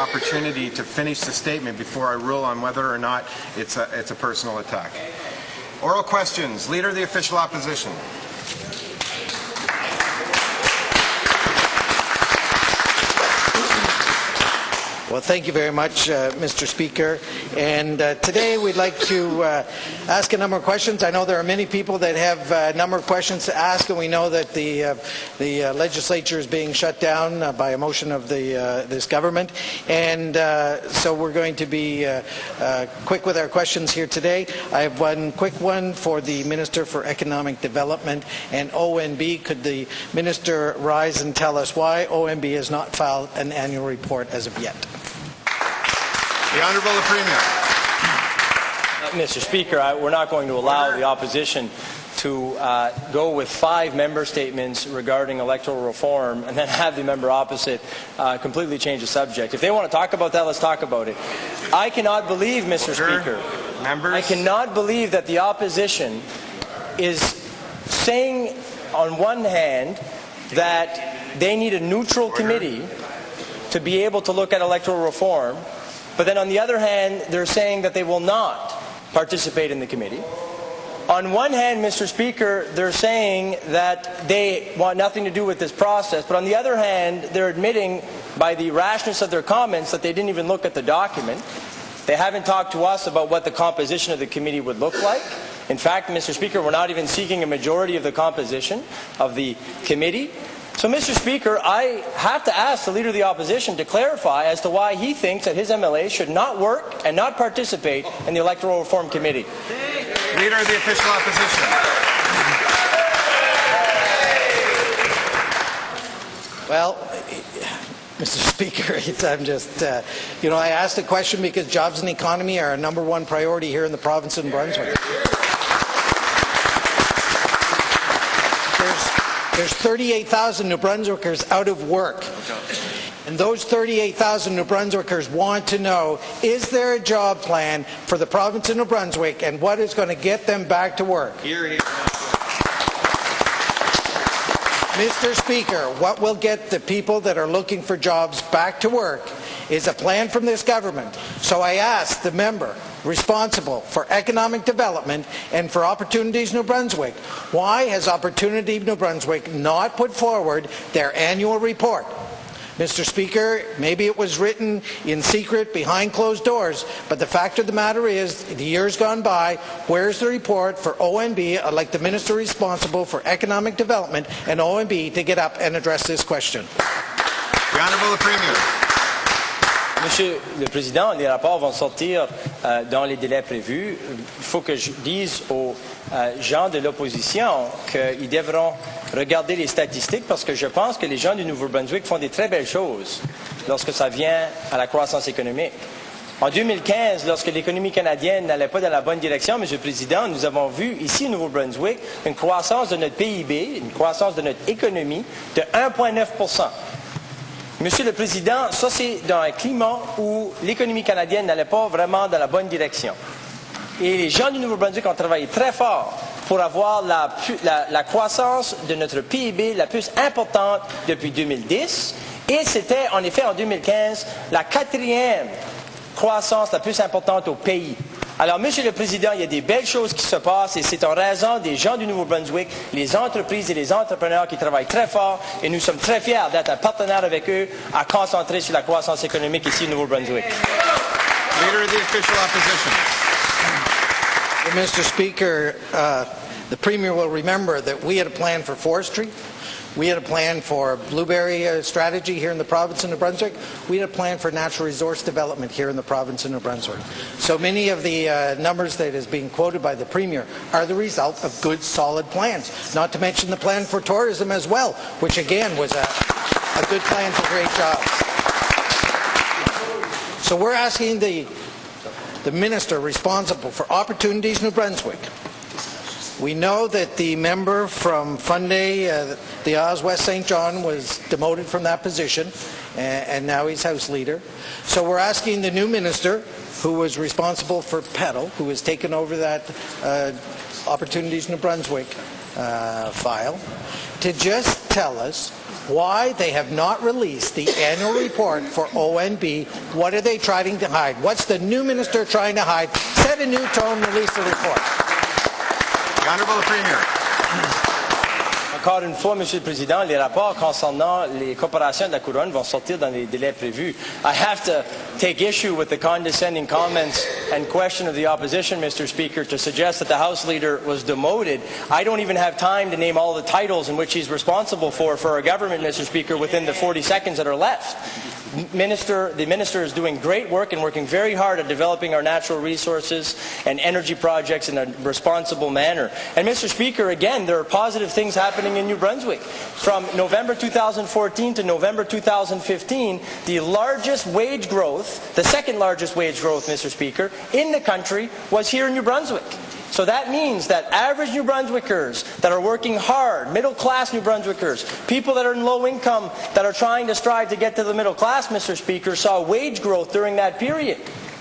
opportunity to finish the statement before I rule on whether or not it's a personal attack. Oral questions. Leader of the Official Opposition. Well, thank you very much, Mr. Speaker. And today we'd like to ask a number of questions. I know there are many people that have a number of questions to ask, and we know that the legislature is being shut down by a motion of this government. And so we're going to be quick with our questions here today. I have one quick one for the Minister for Economic Development and ONB. Could the Minister rise and tell us why ONB has not filed an annual report as of yet? The Honourable Premier. Mr. Speaker, we're not going to allow the opposition to go with 5 member statements regarding electoral reform and then have the member opposite completely change the subject. If they want to talk about that, let's talk about it. I cannot believe, Mr. Speaker, I cannot believe that the opposition is saying on one hand that they need a neutral committee to be able to look at electoral reform, but then on the other hand, they're saying that they will not participate in the committee. On one hand, Mr. Speaker, they're saying that they want nothing to do with this process, but on the other hand, they're admitting by the rashness of their comments that they didn't even look at the document. They haven't talked to us about what the composition of the committee would look like. In fact, Mr. Speaker, we're not even seeking a majority of the composition of the committee. So, Mr. Speaker, I have to ask the Leader of the Opposition to clarify as to why he thinks that his MLA should not work and not participate in the Electoral Reform Committee. Leader of the Official Opposition. Well, Mr. Speaker, I'm just, I asked the question because jobs and economy are our #1 priority here in the province of New Brunswick. There's 38,000 New Brunswickers out of work. And those 38,000 New Brunswickers want to know, is there a job plan for the province of New Brunswick and what is going to get them back to work? Here. Mr. Speaker, what will get the people that are looking for jobs back to work is a plan from this government. So I ask the member responsible for economic development and for Opportunities New Brunswick, why has Opportunity New Brunswick not put forward their annual report? Mr. Speaker, maybe it was written in secret behind closed doors, but the fact of the matter is, the years gone by, where's the report for ONB? I'd like the Minister responsible for economic development and ONB to get up and address this question. The Honourable Premier. Monsieur le Président, les rapports vont sortir dans les délais prévus. Il faut que je dise aux gens de l'opposition qu'ils devront regarder les statistiques parce que je pense que les gens du Nouveau-Brunswick font des très belles choses lorsque ça vient à la croissance économique. En 2015, lorsque l'économie canadienne n'allait pas dans la bonne direction, Monsieur le Président, nous avons vu ici au Nouveau-Brunswick une croissance de notre PIB, une croissance de notre économie de 1,9%. Monsieur le Président, ça c'est dans un climat où l'économie canadienne n'allait pas vraiment dans la bonne direction. Et les gens du Nouveau-Brunswick ont travaillé très fort pour avoir la croissance de notre PIB la plus importante depuis 2010. Et c'était en effet en 2015 la 4e croissance la plus importante au pays. Alors, Monsieur le Président, il y a des belles choses qui se passent et c'est en raison des gens du Nouveau-Brunswick, les entreprises et les entrepreneurs qui travaillent très fort et nous sommes très fiers d'être un partenaire avec eux à concentrer sur la croissance économique ici au Nouveau-Brunswick. Leader of the Official Opposition. Mr. Speaker, the Premier will remember that we had a plan for forestry. We had a plan for blueberry strategy here in the province of New Brunswick. We had a plan for natural resource development here in the province of New Brunswick. So many of the numbers that is being quoted by the Premier are the result of good, solid plans. Not to mention the plan for tourism as well, which again was a good plan to create jobs. So we're asking the Minister responsible for Opportunities New Brunswick. We know that the member from Funday, the Oz West St. John, was demoted from that position, and now he's House Leader. So we're asking the new minister, who was responsible for Petal, who has taken over that Opportunities New Brunswick file, to just tell us why they have not released the annual report for ONB. What are they trying to hide? What's the new minister trying to hide? Set a new tone, release the report. The Honourable Premier. Encore une fois, Monsieur le Président, les rapports concernant les corporations de la Couronne vont sortir dans les délais prévus. I have to take issue with the condescending comments and question of the opposition, Mr. Speaker, to suggest that the House Leader was demoted. I don't even have time to name all the titles in which he's responsible for our government, Mr. Speaker, within the 40 seconds that are left. The Minister is doing great work and working very hard at developing our natural resources and energy projects in a responsible manner. And Mr. Speaker, again, there are positive things happening in New Brunswick. From November 2014 to November 2015, the largest wage growth, the second largest wage growth, Mr. Speaker, in the country was here in New Brunswick. So that means that average New Brunswickers that are working hard, middle-class New Brunswickers, people that are in low income that are trying to strive to get to the middle class, Mr. Speaker, saw wage growth during that period.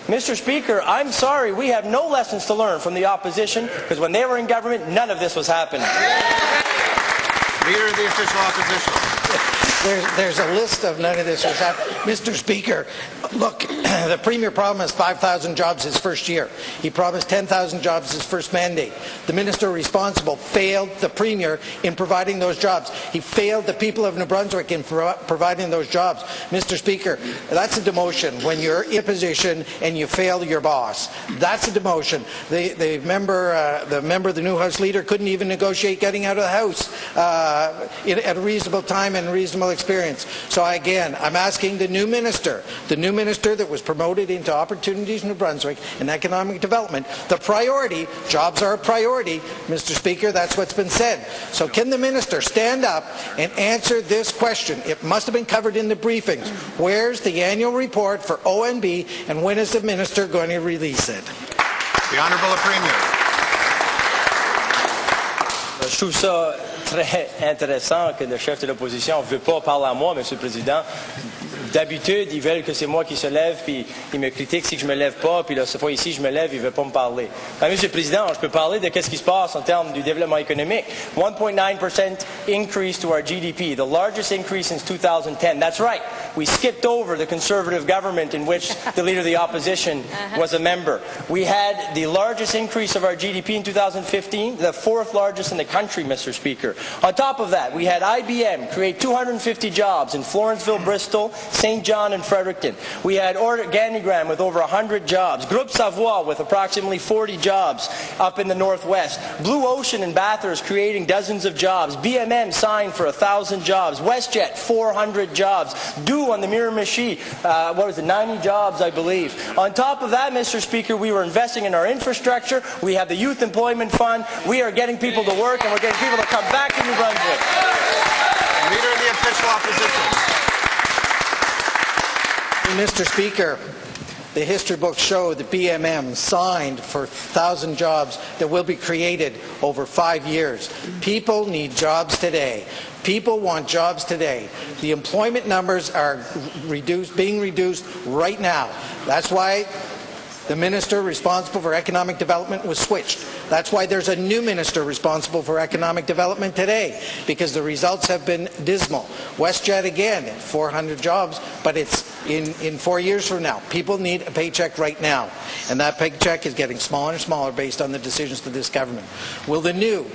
Mr. Speaker, I'm sorry, we have no lessons to learn from the opposition because when they were in government, none of this was happening. Leader of the Official Opposition. There's a list of none of this was happening. Mr. Speaker, look, the Premier promised 5,000 jobs his first year. He promised 10,000 jobs his first mandate. The Minister responsible failed the Premier in providing those jobs. He failed the people of New Brunswick in providing those jobs. Mr. Speaker, that's a demotion when you're in a position and you fail your boss. That's a demotion. The member of the new House Leader couldn't even negotiate getting out of the House at a reasonable time and reasonable experience. So again, I'm asking the new minister that was promoted into Opportunities New Brunswick and Economic Development, the priority, jobs are a priority, Mr. Speaker, that's what's been said. So can the minister stand up and answer this question? It must have been covered in the briefings. Where's the annual report for ONB and when is the minister going to release it? The Honourable Premier. Je trouve ça très intéressant que le chef de l'opposition ne veut pas parler à moi, Monsieur le Président. D'habitude, ils veulent que c'est moi qui se lève, puis ils me critiquent si je me lève pas, puis là, cette fois ici, je me lève, ils ne veulent pas me parler. Monsieur le Président, je peux parler de ce qui se passe en termes du développement économique. 1.9% increase to our GDP, the largest increase since 2010. That's right. We skipped over the Conservative government in which the Leader of the Opposition was a member. We had the largest increase of our GDP in 2015, the fourth largest in the country, Mr. Speaker. On top of that, we had IBM create 250 jobs in Florenceville, Bristol, St. John and Fredericton. We had Organigram with over 100 jobs. Groupe Savoie with approximately 40 jobs up in the northwest. Blue Ocean in Bathurst creating dozens of jobs. BMM signed for 1,000 jobs. WestJet, 400 jobs. DO on the Miramichi, 90 jobs, I believe. On top of that, Mr. Speaker, we were investing in our infrastructure. We have the Youth Employment Fund. We are getting people to work and we're getting people to come back to New Brunswick. Leader of the Official Opposition. Mr. Speaker, the history books show that BMM signed for 1,000 jobs that will be created over 5 years. People need jobs today. People want jobs today. The employment numbers are being reduced right now. That's why the minister responsible for economic development was switched. That's why there's a new minister responsible for economic development today, because the results have been dismal. WestJet again, 400 jobs, but it's in 4 years from now. People need a paycheck right now, and that paycheck is getting smaller and smaller based on the decisions of this government. Will the new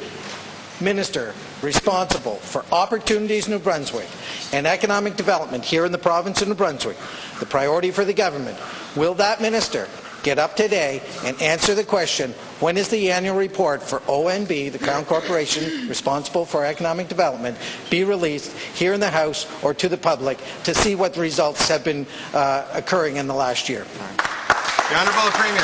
minister responsible for Opportunities New Brunswick and economic development here in the province of New Brunswick, the priority for the government, will that minister get up today and answer the question, when is the annual report for ONB, the Crown Corporation responsible for economic development, be released here in the House or to the public to see what the results have been occurring in the last year? The Honourable Premier.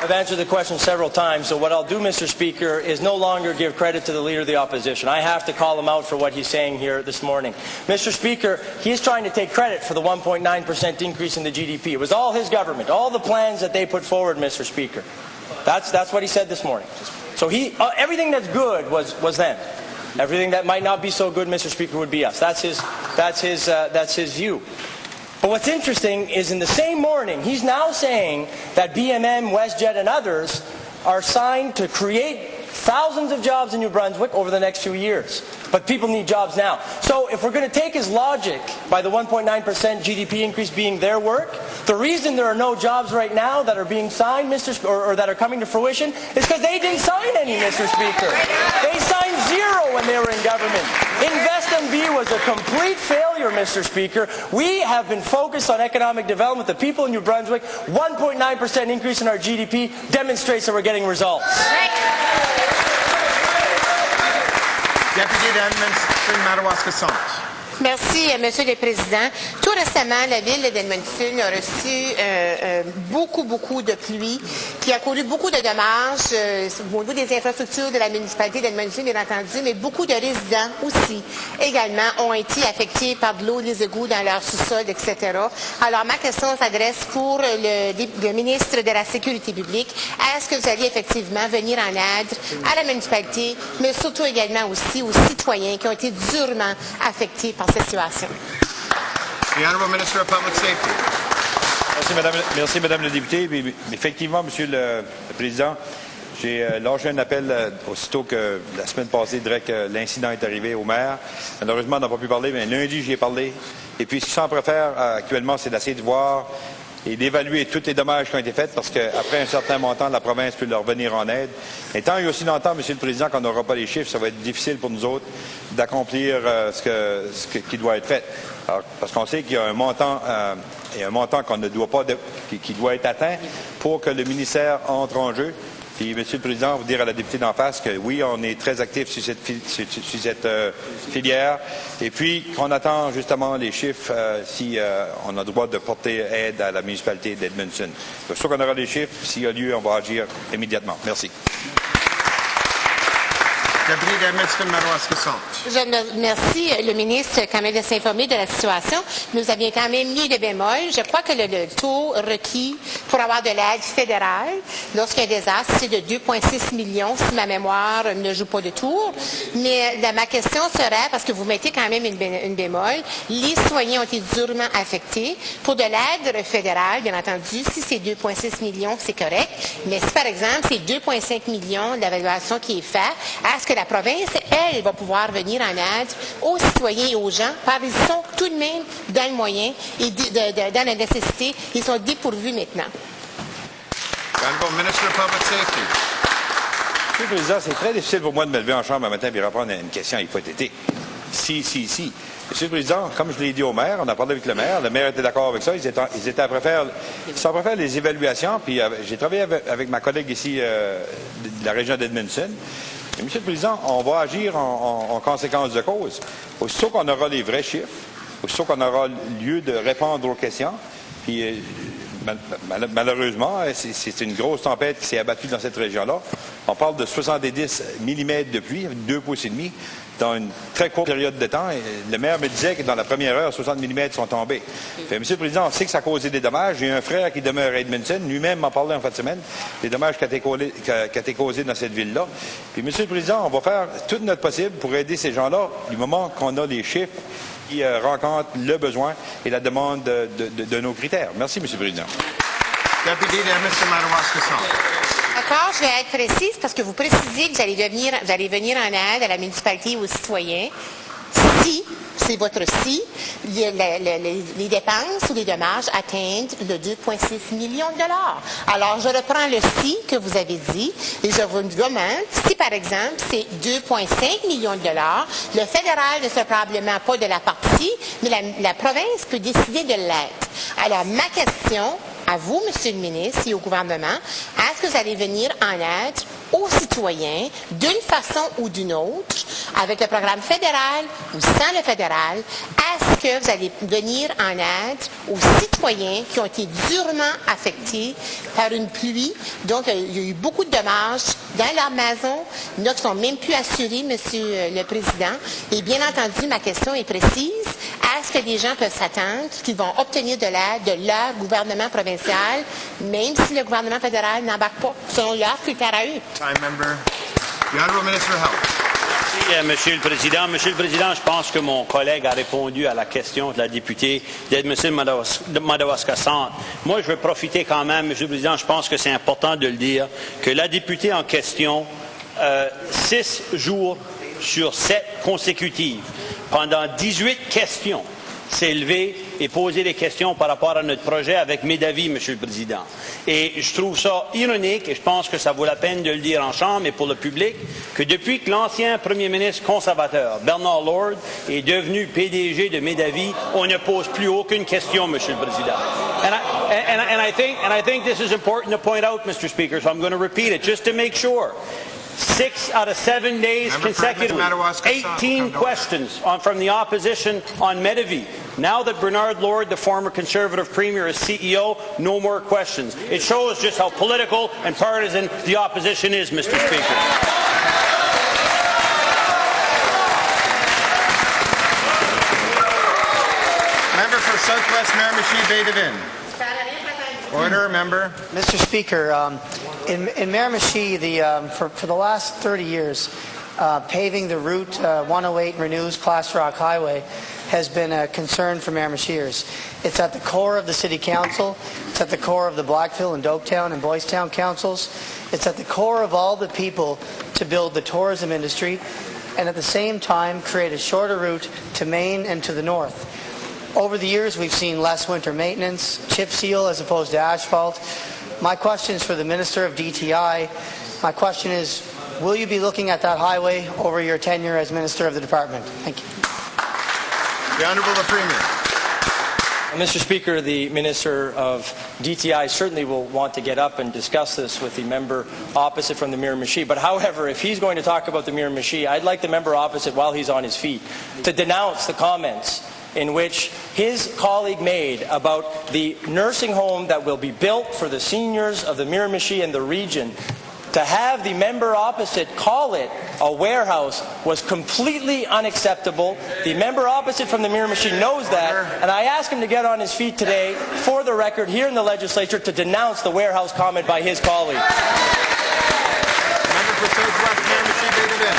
I've answered the question several times, so what I'll do, Mr. Speaker, is no longer give credit to the Leader of the Opposition. I have to call him out for what he's saying here this morning. Mr. Speaker, he's trying to take credit for the 1.9% increase in the GDP. It was all his government, all the plans that they put forward, Mr. Speaker. That's what he said this morning. So everything that's good was them. Everything that might not be so good, Mr. Speaker, would be us. That's his view. But what's interesting is in the same morning, he's now saying that BMM, WestJet, and others are signed to create thousands of jobs in New Brunswick over the next few years. but people need jobs now. So if we're going to take his logic by the 1.9% GDP increase being their work, the reason there are no jobs right now that are being signed, or that are coming to fruition, is because they didn't sign any, Mr. Speaker. They signed zero when they were in government. InvestMB was a complete failure, Mr. Speaker. We have been focused on economic development. The people in New Brunswick, 1.9% increase in our GDP demonstrates that we're getting results. Deputy Edmundson, Madawaska Centre. Merci, Monsieur le Président. Tout récemment, la ville d'Edmundston a reçu beaucoup de pluie, qui a causé beaucoup de dommages au niveau des infrastructures de la municipalité d'Edmundston, bien entendu, mais beaucoup de résidents aussi, également, ont été affectés par de l'eau, des égouts dans leur sous-sol, etc. Alors, ma question s'adresse pour le ministre de la Sécurité publique. Est-ce que vous allez effectivement venir en aide à la municipalité, mais surtout également aussi aux citoyens qui ont été durement affectés par cette situation? The Honourable Minister of Public Safety. Merci, Madame la députée. Effectivement, Monsieur le Président, j'ai lâché un appel aussitôt que la semaine passée, direct que l'incident est arrivé au maire. Malheureusement, on n'a pas pu parler, mais lundi, j'y ai parlé. Et puis, ce que j'en préfère actuellement, c'est d'essayer de voir et d'évaluer tous les dommages qui ont été faits, parce qu'après un certain montant, la province peut leur venir en aide. Et tant et aussi longtemps, Monsieur le Président, qu'on n'aura pas les chiffres, ça va être difficile pour nous autres d'accomplir ce qui doit être fait. Alors, parce qu'on sait qu'il y a un montant, qu'on ne doit pas, qui doit être atteint pour que le ministère entre en jeu. Puis, Monsieur le Président, vous dire à la députée d'en face que oui, on est très actif sur cette filière. Et puis, qu'on attend justement les chiffres si on a le droit de porter aide à la municipalité d'Edmundston. C'est sûr qu'on aura les chiffres. S'il y a lieu, on va agir immédiatement. Merci. Je remercie le ministre quand même de s'informer de la situation. Nous avions quand même mis le bémol. Je crois que le taux requis pour avoir de l'aide fédérale lorsqu'il y a un désastre, c'est de 2,6 millions, si ma mémoire ne joue pas de tour. Mais ma question serait, parce que vous mettez quand même une bémol, les citoyens ont été durement affectés. Pour de l'aide fédérale, bien entendu, si c'est 2,6 millions, c'est correct. Mais si, par exemple, c'est 2,5 millions d'évaluation qui est faite, est-ce que la province, elle, va pouvoir venir en aide aux citoyens et aux gens, parce qu'ils sont tout de même dans le moyen et dans la nécessité. Ils sont dépourvus maintenant. Minister of Public Safety. Monsieur le Président, c'est très difficile pour moi de me lever en chambre un matin et répondre à une question hypothétique. Si. Monsieur le Président, comme je l'ai dit au maire, on a parlé avec le maire était d'accord avec ça, ils étaient à faire les évaluations, puis j'ai travaillé avec ma collègue ici de la région d'Edmundston. Et, Monsieur le Président, on va agir en conséquence de cause. Aussitôt qu'on aura les vrais chiffres, aussitôt qu'on aura lieu de répondre aux questions, puis malheureusement, c'est une grosse tempête qui s'est abattue dans cette région-là. On parle de 70 mm de pluie, 2,5 pouces dans une très courte période de temps. Et le maire me disait que dans la première heure, 60 mm sont tombés. Monsieur le Président, on sait que ça a causé des dommages. J'ai un frère qui demeure à Edmundston. Lui-même m'en parlait en fin de semaine. Des dommages qui ont été causés dans cette ville-là. Puis, Monsieur le Président, on va faire tout notre possible pour aider ces gens-là du moment qu'on a les chiffres qui rencontrent le besoin et la demande de nos critères. Merci, Monsieur le Président. D'accord, je vais être précise parce que vous précisez que vous allez venir en aide à la municipalité et aux citoyens si, c'est votre si, les dépenses ou les dommages atteignent le 2,6 millions de dollars. Alors, je reprends le si que vous avez dit et je vous demande si, par exemple, c'est 2,5 millions de dollars, le fédéral ne sera probablement pas de la partie, mais la province peut décider de l'être. Alors, ma question à vous, Monsieur le ministre, et au gouvernement, est-ce que vous allez venir en aide aux citoyens d'une façon ou d'une autre, avec le programme fédéral ou sans le fédéral? Est-ce que vous allez venir en aide aux citoyens qui ont été durement affectés par une pluie? Donc, il y a eu beaucoup de dommages dans leur maison. Il y en a qui sont même plus assurés, Monsieur le Président. Et bien entendu, ma question est précise. Est-ce que les gens peuvent s'attendre qu'ils vont obtenir de l'aide de leur gouvernement provincial, même si le gouvernement fédéral n'embarque pas selon leurs critères à eux? Time member. The Honourable Minister of Health. Merci, Monsieur le Président. Monsieur le Président, je pense que mon collègue a répondu à la question de la députée d'Edmundston-Madawaska Centre. Moi, je veux profiter quand même, Monsieur le Président, je pense que c'est important de le dire, que la députée en question, 6 jours sur 7 consécutives. Pendant 18 questions, s'est levé et posé des questions par rapport à notre projet avec mes avis, Monsieur le Président. Et je trouve ça ironique, et je pense que ça vaut la peine de le dire en Chambre et pour le public, que depuis que l'ancien premier ministre conservateur, Bernard Lord, est devenu PDG de Médavis, on ne pose plus aucune question, Monsieur le Président. And I think this is important to point out, Mr. Speaker, so I'm going to repeat it just to make sure. 6 out of 7 days consecutively, 18 questions from the opposition on Medavie. Now that Bernard Lord, the former Conservative Premier, is CEO, no more questions. It shows just how political and partisan the opposition is, Mr. Speaker. Member for Southwest Miramichi Bay Devin. Order, member. Mr. Speaker, in Miramichi, for the last 30 years, paving the Route 108 Renews Plaster Rock Highway has been a concern for Miramichiers. It's at the core of the City Council. It's at the core of the Blackville and Doketown and Boys Town councils. It's at the core of all the people to build the tourism industry and at the same time create a shorter route to Maine and to the north. Over the years, we've seen less winter maintenance, chip seal as opposed to asphalt. My question is for the Minister of DTI. My question is, will you be looking at that highway over your tenure as Minister of the Department? Thank you. The Honourable the Premier. Mr. Speaker, the Minister of DTI certainly will want to get up and discuss this with the member opposite from the Miramichi. But however, if he's going to talk about the Miramichi, I'd like the member opposite, while he's on his feet, to denounce the comments in which his colleague made about the nursing home that will be built for the seniors of the Miramichi and the region. To have the member opposite call it a warehouse was completely unacceptable. The member opposite from the Miramichi knows that, and I ask him to get on his feet today, for the record, here in the legislature, to denounce the warehouse comment by his colleague. Member for Southwest Miramichi Bay Devin.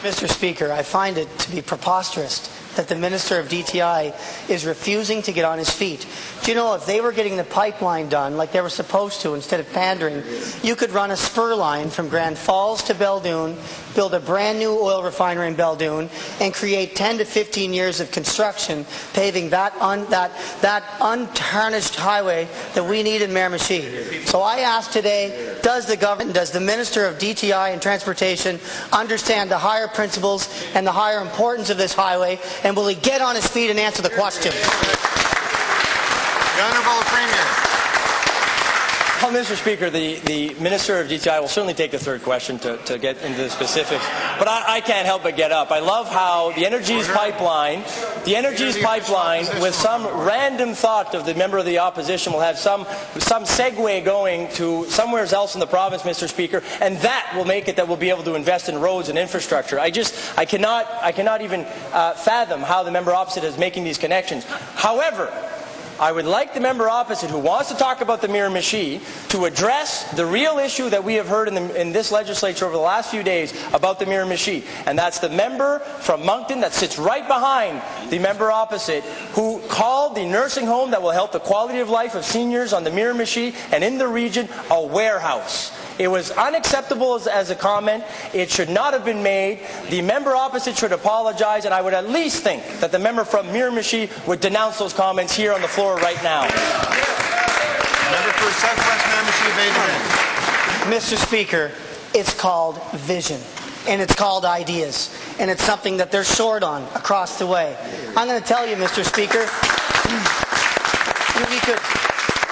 Mr. Speaker, I find it to be preposterous that the Minister of DTI is refusing to get on his feet. Do you know, if they were getting the pipeline done like they were supposed to instead of pandering, you could run a spur line from Grand Falls to Beldoon, build a brand new oil refinery in Beldoon, and create 10 to 15 years of construction paving that untarnished highway that we need in Miramichi. So I ask today, does the government, does the Minister of DTI and Transportation understand the higher principles and the higher importance of this highway, and will he get on his feet and answer the question? The Honourable Premier. Well, Mr. Speaker, the Minister of DTI will certainly take the third question to get into the specifics, but I can't help but get up. I love how the Energy's pipeline, with some random thought of the member of the opposition, will have some segue going to somewhere else in the province, Mr. Speaker, and that will make it that we'll be able to invest in roads and infrastructure. I cannot even fathom how the member opposite is making these connections. However, I would like the member opposite who wants to talk about the Miramichi to address the real issue that we have heard in this legislature over the last few days about the Miramichi. And that's the member from Moncton that sits right behind the member opposite who called the nursing home that will help the quality of life of seniors on the Miramichi and in the region a warehouse. It was unacceptable as a comment. It should not have been made. The member opposite should apologize, and I would at least think that the member from Miramichi would denounce those comments here on the floor right now. Member for Southwest Miramichi Bay Devin. Mr. Speaker, it's called vision, and it's called ideas, and it's something that they're short on across the way. I'm going to tell you, Mr. Speaker,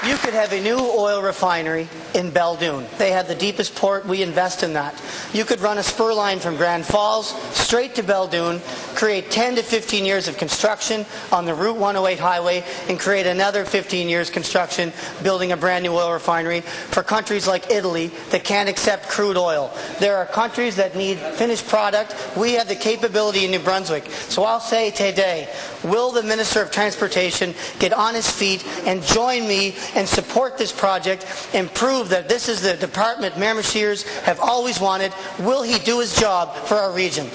you could have a new oil refinery in Beldoon. They have the deepest port. We invest in that. You could run a spur line from Grand Falls straight to Beldoon, create 10 to 15 years of construction on the Route 108 highway, and create another 15 years construction building a brand new oil refinery for countries like Italy that can't accept crude oil. There are countries that need finished product. We have the capability in New Brunswick. So I'll say today, will the Minister of Transportation get on his feet and join me and support this project and prove that this is the department Miramichiers have always wanted? Will he do his job for our region? The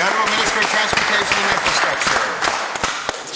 Honourable Minister of Transportation and Infrastructure.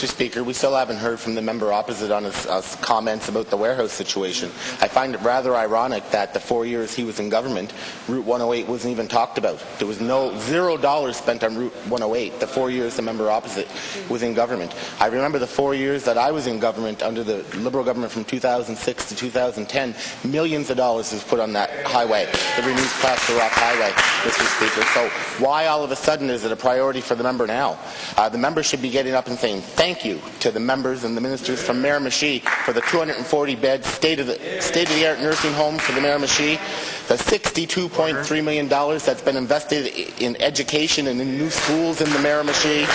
Mr. Speaker, we still haven't heard from the member opposite on his comments about the warehouse situation. I find it rather ironic that the 4 years he was in government, Route 108 wasn't even talked about. There was $0 spent on Route 108 the 4 years the member opposite was in government. I remember the 4 years that I was in government under the Liberal government from 2006 to 2010, millions of dollars was put on that highway, the Renewed Plaster Rock Highway, Mr. Speaker. So why all of a sudden is it a priority for the member now? The member should be getting up and saying thank you to the members and the ministers from Miramichi for the 240-bed state-of-the-art nursing home for the Miramichi, the $62.3 million that's been invested in education and in new schools in the Miramichi,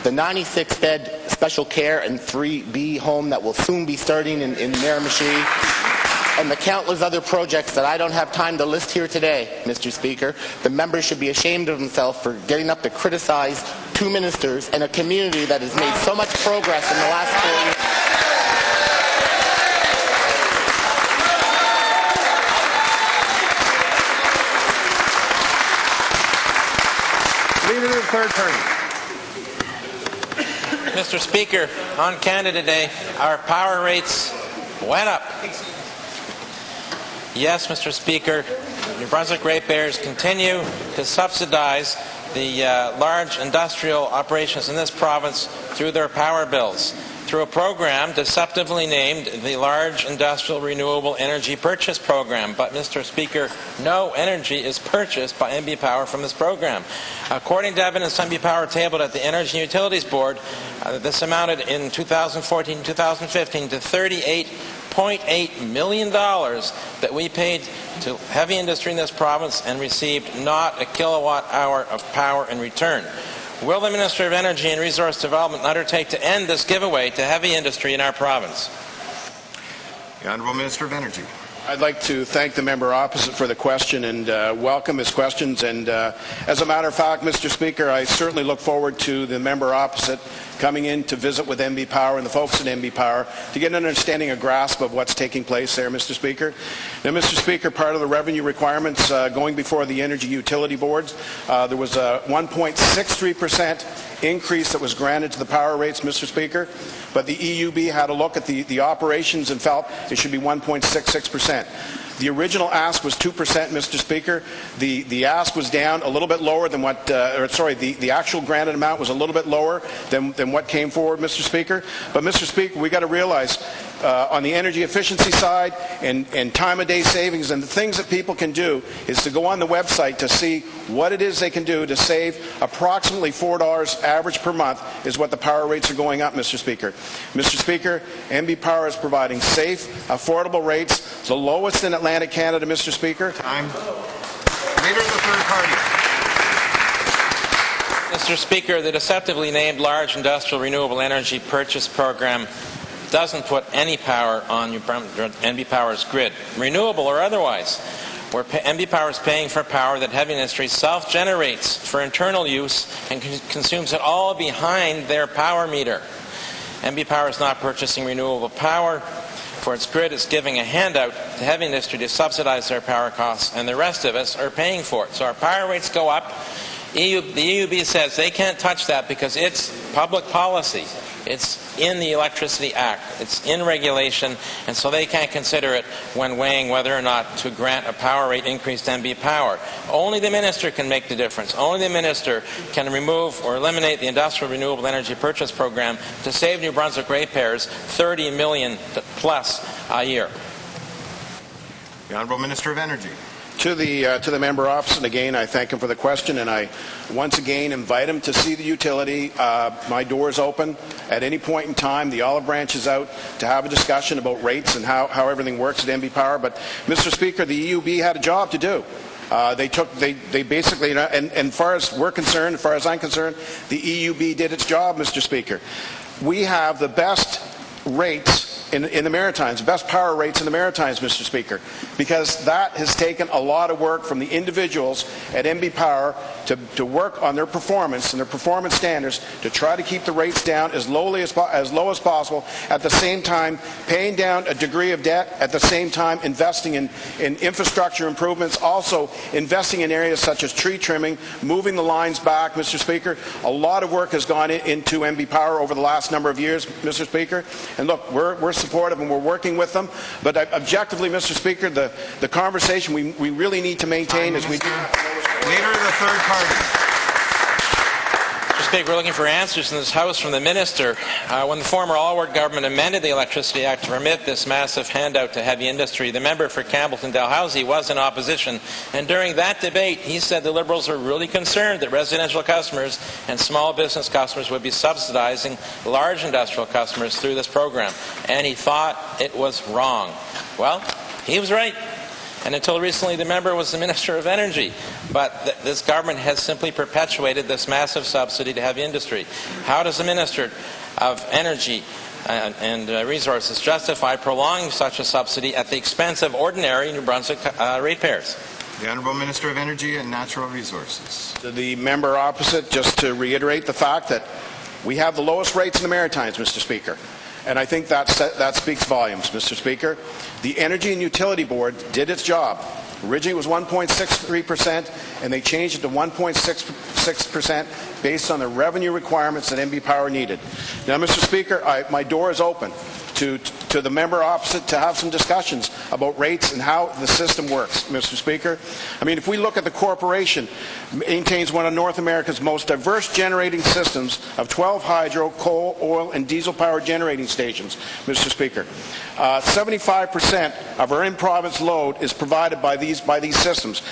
the 96-bed special care and 3B home that will soon be starting in Miramichi, and the countless other projects that I don't have time to list here today, Mr. Speaker. The member should be ashamed of himself for getting up to criticize two ministers and a community that has made so much progress in the last 4 years. Leader of the third party. Mr. Speaker, on Canada Day, our power rates went up. Yes, Mr. Speaker, New Brunswick ratepayers continue to subsidize the large industrial operations in this province through their power bills, through a program deceptively named the Large Industrial Renewable Energy Purchase Program. But, Mr. Speaker, no energy is purchased by NB Power from this program. According to evidence NB Power tabled at the Energy and Utilities Board, this amounted in 2014-2015 to $38.8 million that we paid to heavy industry in this province and received not a kilowatt hour of power in return. Will the Minister of Energy and Resource Development undertake to end this giveaway to heavy industry in our province? The Honourable Minister of Energy. I'd like to thank the member opposite for the question and welcome his questions. And as a matter of fact, Mr. Speaker, I certainly look forward to the member opposite coming in to visit with NB Power and the folks at NB Power to get an understanding, a grasp of what's taking place there, Mr. Speaker. Now, Mr. Speaker, part of the revenue requirements going before the Energy Utility Boards, there was a 1.63% increase that was granted to the power rates, Mr. Speaker, but the EUB had a look at the operations and felt it should be 1.66%. The original ask was 2%, Mr. Speaker. The ask was down a little bit lower than what, the actual granted amount was a little bit lower than what came forward, Mr. Speaker. But, Mr. Speaker, we got to realize on the energy efficiency side and time of day savings and the things that people can do is to go on the website to see what it is they can do to save approximately $4 average per month is what the power rates are going up, Mr. Speaker. Mr. Speaker, NB Power is providing safe, affordable rates, the lowest in Atlantic Canada, Mr. Speaker. Time. Leader of the third party. Mr. Speaker, the deceptively named Large Industrial Renewable Energy Purchase Program doesn't put any power on NB Power's grid, renewable or otherwise, where NB Power is paying for power that heavy industry self-generates for internal use and consumes it all behind their power meter. NB Power is not purchasing renewable power for its grid. It's giving a handout to heavy industry to subsidize their power costs, and the rest of us are paying for it. So our power rates go up. The EUB says they can't touch that because it's public policy. It's in the Electricity Act. It's in regulation, and so they can't consider it when weighing whether or not to grant a power rate increase to NB Power. Only the minister can make the difference. Only the minister can remove or eliminate the Industrial Renewable Energy Purchase Program to save New Brunswick ratepayers $30 million plus a year. The Honourable Minister of Energy. To the member opposite, again, I thank him for the question, and I once again invite him to see the utility. My door is open at any point in time. The olive branch is out to have a discussion about rates and how everything works at NB Power. But, Mr. Speaker, the EUB had a job to do. They basically, and as far as we're concerned, as far as I'm concerned, the EUB did its job, Mr. Speaker. We have the best rates in the Maritimes, best power rates in the Maritimes, Mr. Speaker, because that has taken a lot of work from the individuals at NB Power to work on their performance and their performance standards to try to keep the rates down as low as possible, at the same time paying down a degree of debt, at the same time investing in infrastructure improvements, also investing in areas such as tree trimming, moving the lines back, Mr. Speaker. A lot of work has gone into NB Power over the last number of years, Mr. Speaker. And look, we're supportive and we're working with them. But objectively, Mr. Speaker, the conversation we really need to maintain is we do. Leader of the third party. Mr. Speaker, we're looking for answers in this House from the Minister. When the former Alward government amended the Electricity Act to permit this massive handout to heavy industry, the member for Campbellton-Dalhousie was in opposition. And during that debate, he said the Liberals are really concerned that residential customers and small business customers would be subsidizing large industrial customers through this program. And he thought it was wrong. Well, he was right. And until recently, the member was the Minister of Energy. But this government has simply perpetuated this massive subsidy to heavy industry. How does the Minister of Energy and Resources justify prolonging such a subsidy at the expense of ordinary New Brunswick ratepayers? The Honourable Minister of Energy and Natural Resources. To the member opposite, just to reiterate the fact that we have the lowest rates in the Maritimes, Mr. Speaker. And I think that speaks volumes, Mr. Speaker. The Energy and Utility Board did its job. Originally it was 1.63%, and they changed it to 1.66% based on the revenue requirements that NB Power needed. Now, Mr. Speaker, my door is open to the member opposite to have some discussions about rates and how the system works, Mr. Speaker. I mean, if we look at the corporation, maintains one of North America's most diverse generating systems of 12 hydro, coal, oil, and diesel-powered generating stations, Mr. Speaker. 75% of our in-province load is provided by these systems.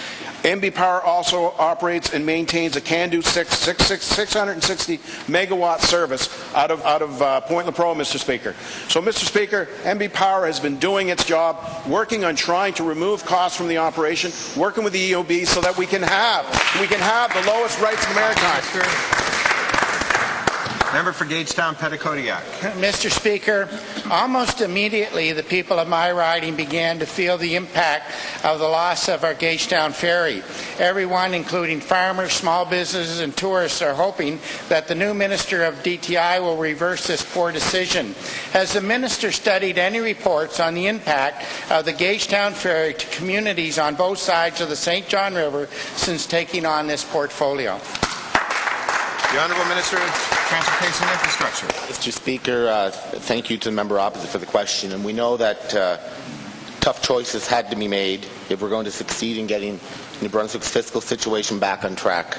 NB Power also operates and maintains a CANDU 660 megawatt service out of Point Lepreau, Mr. Speaker. So, Mr. Speaker, NB Power has been doing its job, working on trying to remove costs from the operation, working with the EOB so that we can have the lowest rates in the Maritimes. Member for Gagetown, Petitcodiac. Mr. Speaker, almost immediately the people of my riding began to feel the impact of the loss of our Gagetown ferry. Everyone, including farmers, small businesses, and tourists, are hoping that the new Minister of DTI will reverse this poor decision. Has the Minister studied any reports on the impact of the Gagetown ferry to communities on both sides of the St. John River since taking on this portfolio? The Honourable Minister of Transportation and Infrastructure. Mr. Speaker, thank you to the member opposite for the question. And we know that tough choices had to be made if we're going to succeed in getting New Brunswick's fiscal situation back on track.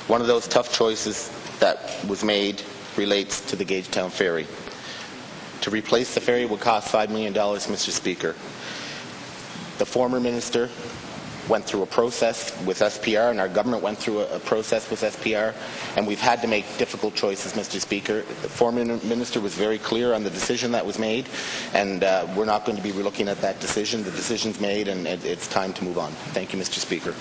One of those tough choices that was made relates to the Gagetown ferry. To replace the ferry would cost $5 million, Mr. Speaker. The former minister went through a process with SPR, and our government went through a process with SPR, and we've had to make difficult choices, Mr. Speaker. The former minister was very clear on the decision that was made, and we're not going to be relooking at that decision. The decision's made, and it's time to move on. Thank you, Mr. Speaker.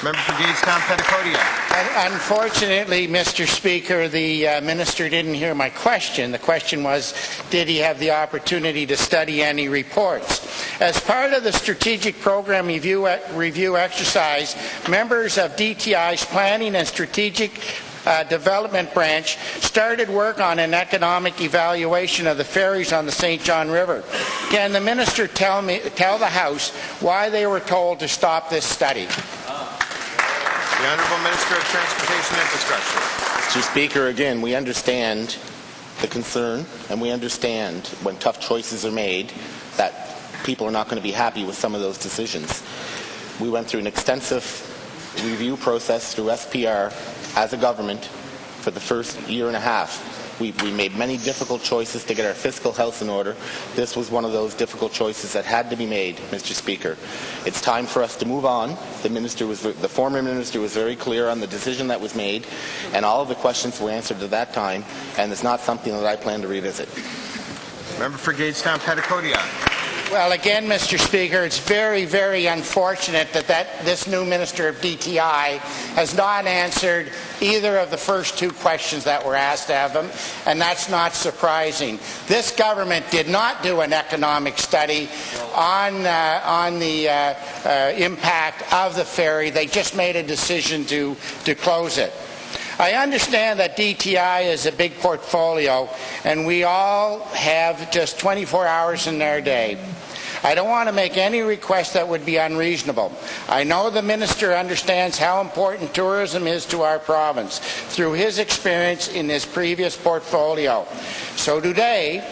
Member for Gagetown, Petitcodiac. Unfortunately, Mr. Speaker, the minister didn't hear my question. The question was, did he have the opportunity to study any reports? As part of the strategic program review exercise, members of DTI's Planning and Strategic Development Branch started work on an economic evaluation of the ferries on the St. John River. Can the minister tell the House why they were told to stop this study? The Honourable Minister of Transportation and Infrastructure. Mr. Speaker, again, we understand the concern, and we understand when tough choices are made that people are not going to be happy with some of those decisions. We went through an extensive review process through SPR as a government for the first year and a half. We made many difficult choices to get our fiscal house in order. This was one of those difficult choices that had to be made, Mr. Speaker. It's time for us to move on. The former minister was very clear on the decision that was made, and all of the questions were answered at that time, and it's not something that I plan to revisit. Member for Gagetown, Petitcodiac. Well, again, Mr. Speaker, it's very, very unfortunate that this new Minister of DTI has not answered either of the first two questions that were asked of him, and that's not surprising. This government did not do an economic study on the impact of the ferry. They just made a decision to close it. I understand that DTI is a big portfolio, and we all have just 24 hours in their day. I don't want to make any request that would be unreasonable. I know the Minister understands how important tourism is to our province through his experience in his previous portfolio. So today,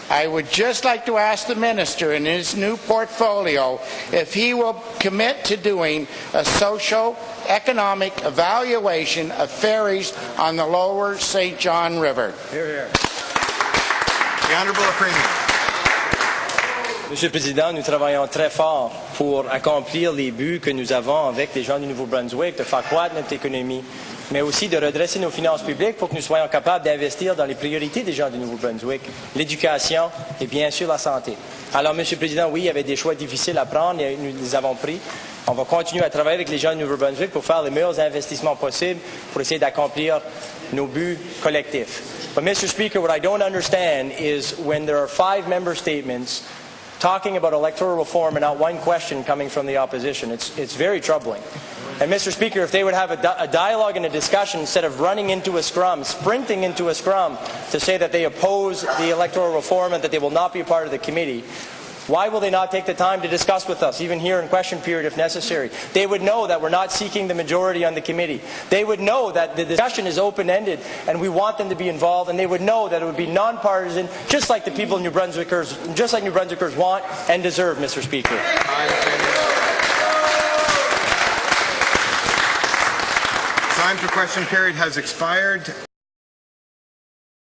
I would just like to ask the Minister in his new portfolio if he will commit to doing a socio-economic evaluation of ferries on the lower St. John River. Hear, hear. The Honourable Premier. Monsieur le Président, nous travaillons très fort pour accomplir les buts que nous avons avec les gens du Nouveau-Brunswick, de faire croître notre économie, mais aussi de redresser nos finances publiques pour que nous soyons capables d'investir dans les priorités des gens du Nouveau-Brunswick, l'éducation et bien sûr la santé. Alors, Monsieur le Président, oui, il y avait des choix difficiles à prendre et nous les avons pris. On va continuer à travailler avec les gens du Nouveau-Brunswick pour faire les meilleurs investissements possibles pour essayer d'accomplir nos buts collectifs. But, Mr. Speaker, what I don't understand is when there are 5 member statements talking about electoral reform and not one question coming from the opposition. It's very troubling. And Mr. Speaker, if they would have a dialogue and a discussion instead of running into a scrum, sprinting into a scrum to say that they oppose the electoral reform and that they will not be a part of the committee, why will they not take the time to discuss with us, even here in question period if necessary? They would know that we're not seeking the majority on the committee. They would know that the discussion is open-ended and we want them to be involved, and they would know that it would be non-partisan, just like the people New Brunswickers want and deserve, Mr. Speaker. Time for question period has expired.